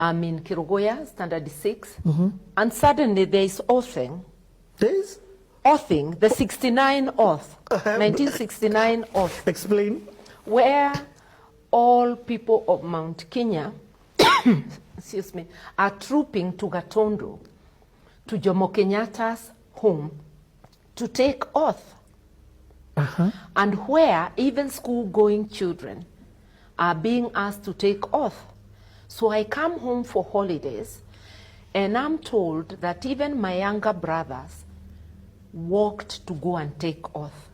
I'm in Kirugoya, standard 6, and suddenly there is oathing. There is? Oathing, the 69 oath, 1969 oath. Explain. Where all people of Mount Kenya, excuse me, are trooping to Gatondo, to Jomo Kenyatta's home, to take oath. And where even school-going children are being asked to take oath. So I come home for holidays, and I'm told that even my younger brothers walked to go and take oath.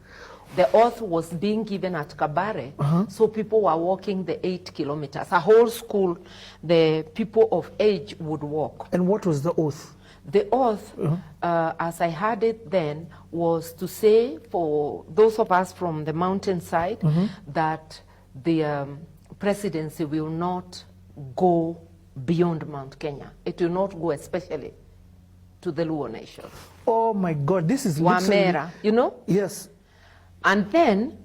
The oath was being given at Kabare, so people were walking the 8 kilometers. A whole school, the people of age would walk. And what was the oath? The oath, as I had it then, was to say for those of us from the mountainside that the presidency will not go beyond Mount Kenya. It will not go especially to the Luo nation. Oh my God, this is literally... Wamera, you know? Yes. And then,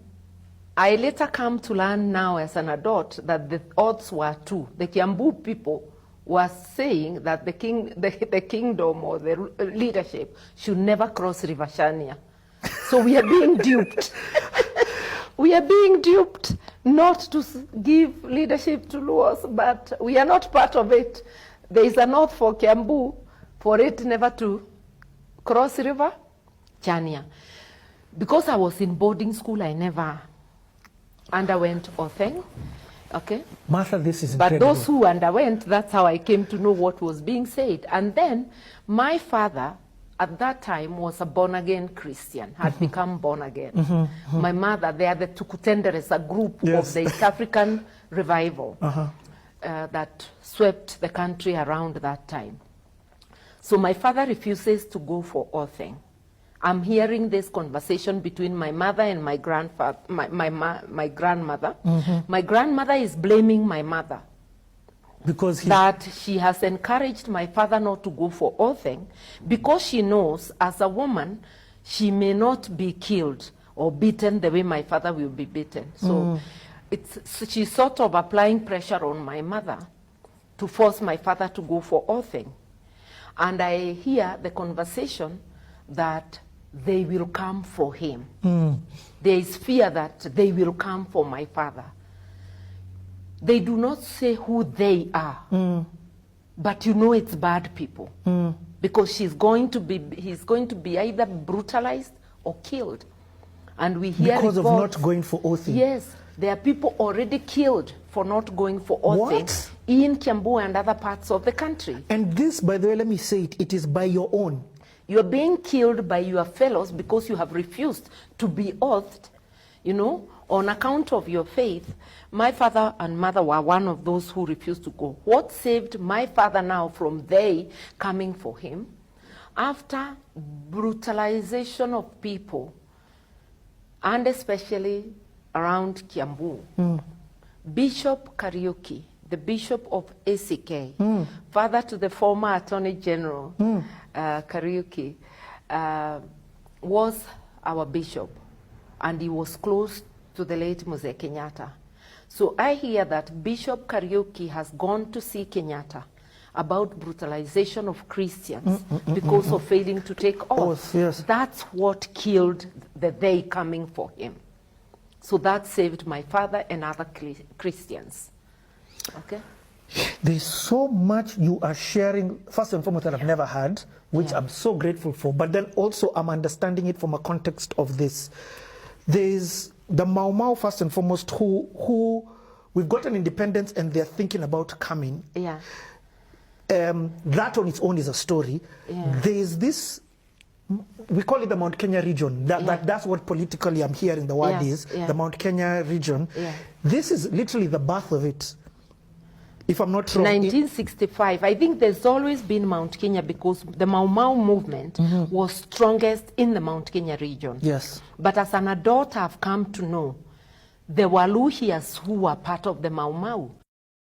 I later come to learn now as an adult that the odds were two. The Kiambu people were saying that the kingdom or the leadership should never cross River Shania. So we are being duped. We are being duped not to give leadership to Luos, but we are not part of it. There is an oath for Kiambu for it never to cross River Chania. Because I was in boarding school, I never underwent oathing. Okay? Martha, this is incredible. But those who underwent, that's how I came to know what was being said. And then my father, at that time, was a born-again Christian, had become born again. My mother, they are the Tukutenderes, a group of the East African revival that swept the country around that time. So my father refuses to go for oathing. I'm hearing this conversation between my mother and my grandfather, my grandmother. My grandmother is blaming my mother because that she has encouraged my father not to go for oathing because she knows as a woman she may not be killed or beaten the way my father will be beaten. So she's sort of applying pressure on my mother to force my father to go for oathing. And I hear the conversation that they will come for him. There is fear that they will come for my father. They do not say who they are, but you know it's bad people. Because he's going to be either brutalized or killed. And we hear because of not going for oathing. Yes, there are people already killed for not going for oathing in Kiambu and other parts of the country. And this, by the way, let me say it, it is by your own. You're being killed by your fellows because you have refused to be oathed, you know, on account of your faith. My father and mother were one of those who refused to go. What saved my father now from they coming for him? After brutalization of people, and especially around Kiambu, Bishop Kariuki, the Bishop of ACK, father to the former Attorney General, Kariuki, was our bishop, and he was close to the late Mzee Kenyatta. So I hear that Bishop Kariuki has gone to see Kenyatta about brutalization of Christians because of failing to take oath. That's what killed the they coming for him. So that saved my father and other Christians. Okay? There's so much you are sharing, first and foremost, that I've never had, which I'm so grateful for, but then also I'm understanding it from a context of this. There's the Mau Mau, first and foremost, who we've gotten independence and they're thinking about coming. That on its own is a story. There's this, we call it the Mount Kenya region. That's what politically I'm hearing the word is, the Mount Kenya region. This is literally the birth of it. If I'm not wrong. 1965. I think there's always been Mount Kenya because the Mau Mau movement was strongest in the Mount Kenya region. But as an adult, I've come to know the Waluhyas who were part of the Mau Mau